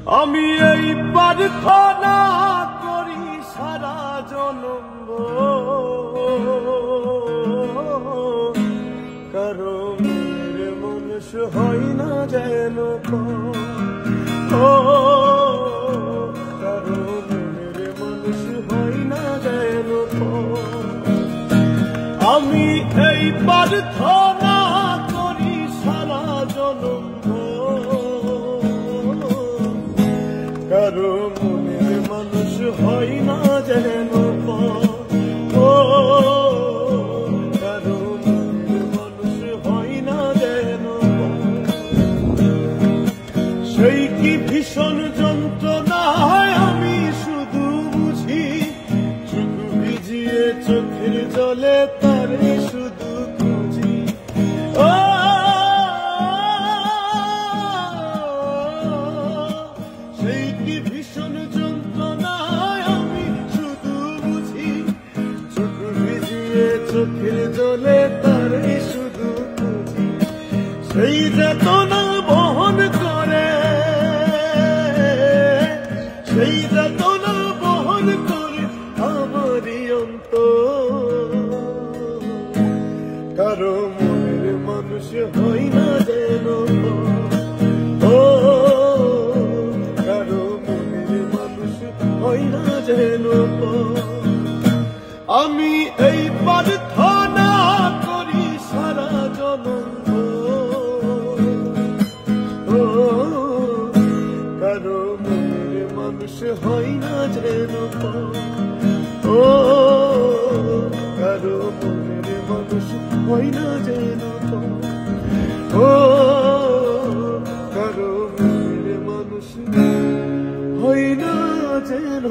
আমি এই প্রার্থনা করি সারা জনম কারো মনের মানুষ হয় না যেন কারো মনের মানুষ হয় না যেন আমি এই প্রার্থনা করি সারা জনম কারো মনের মানুষ হয় না যেন কারো মনের মানুষ হয় না যেন সেই কি ভীষণ যন্ত্রণায় আমি শুধু বুঝি চোখ ভিজিয়ে চোখের জলে তারে শুধু খুঁজি সেই কি ভীষণ যন্ত্রণায় আমি শুধু বুঝি চোখ ভিজিয়ে চোখের জলে তারে শুধু খুঁজি সেই যাতনা বহন করে সেই যাতনা বহন করে আমারই অন্তর কারো মনের মানুষ হয় না যেন কারো মনের মানুষ হয় না যেন আমি এই প্রার্থনা করি সারা জনম কারো মনের মানুষ হয় না যেন কারো মনের মানুষ হয় না যেন কারো মনের মানুষ হয় না যেন